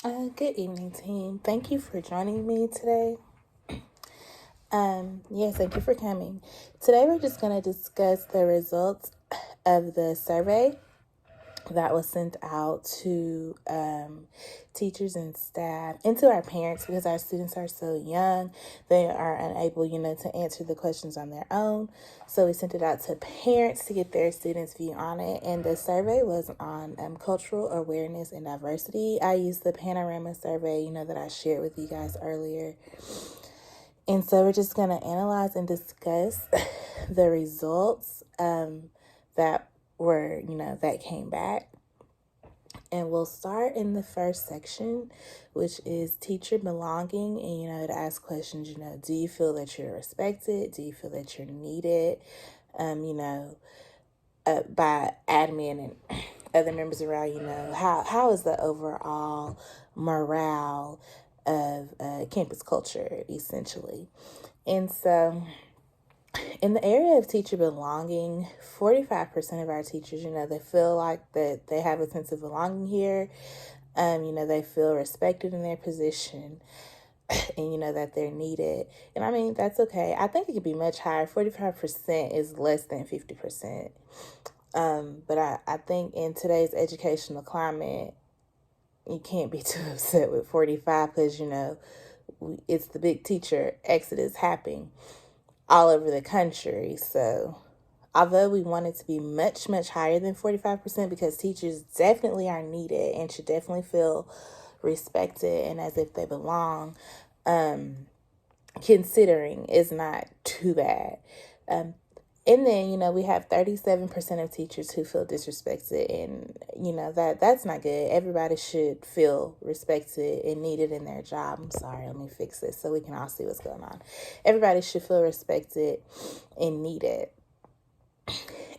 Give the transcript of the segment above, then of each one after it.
Good evening, team. Thank you for joining me today. Yes, thank you for coming. Today we're just going to discuss the results of the survey that was sent out to teachers and staff and to our parents because our students are so young. They are unable, to answer the questions on their own. So we sent it out to parents to get their students' view on it. And the survey was on cultural awareness and diversity. I used the panorama survey, that I shared with you guys earlier. And so we're just going to analyze and discuss the results that were, that came back. And we'll start in the first section, which is teacher belonging. And, to ask questions, do you feel that you're respected? Do you feel that you're needed? By admin and other members around, how is the overall morale of campus culture, essentially? And so in the area of teacher belonging, 45% of our teachers, they feel like that they have a sense of belonging here. They feel respected in their position and, that they're needed. And I mean, that's okay. I think it could be much higher. 45% is less than 50%. But I think in today's educational climate, you can't be too upset with 45 because, it's the big teacher exodus happening all over the country. So although we want it to be much, much higher than 45% because teachers definitely are needed and should definitely feel respected and as if they belong, considering is not too bad. And then, we have 37% of teachers who feel disrespected, and, that's not good. Everybody should feel respected and needed in their job. I'm sorry, let me fix this so we can all see what's going on. Everybody should feel respected and needed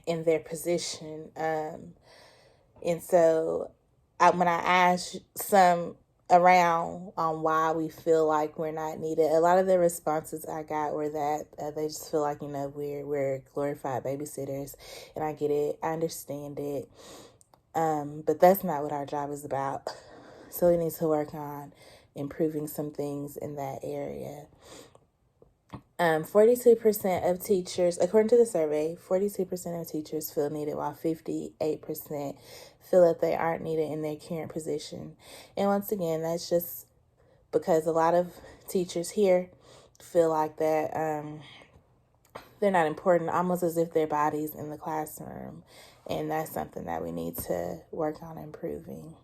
in their position. And so when I asked some around on why we feel like we're not needed, a lot of the responses I got were that they just feel like, we're glorified babysitters. And I get it. I understand it. But that's not what our job is about. So we need to work on improving some things in that area. 42% of teachers, according to the survey, 42% of teachers feel needed, while 58% feel that they aren't needed in their current position. And once again, that's just because a lot of teachers here feel like that they're not important, almost as if their body's in the classroom. And that's something that we need to work on improving.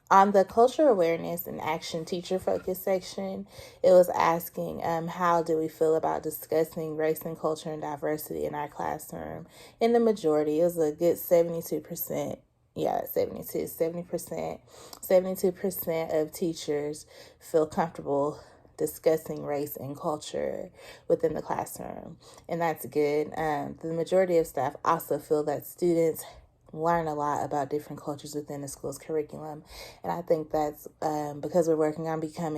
On the cultural awareness and action teacher focus section, it was asking how do we feel about discussing race and culture and diversity in our classroom. In the majority, it was a good 72%. Yeah, 70%. 72% of teachers feel comfortable discussing race and culture within the classroom. And that's good. The majority of staff also feel that students learn a lot about different cultures within the school's curriculum. And I think that's because we're working on becoming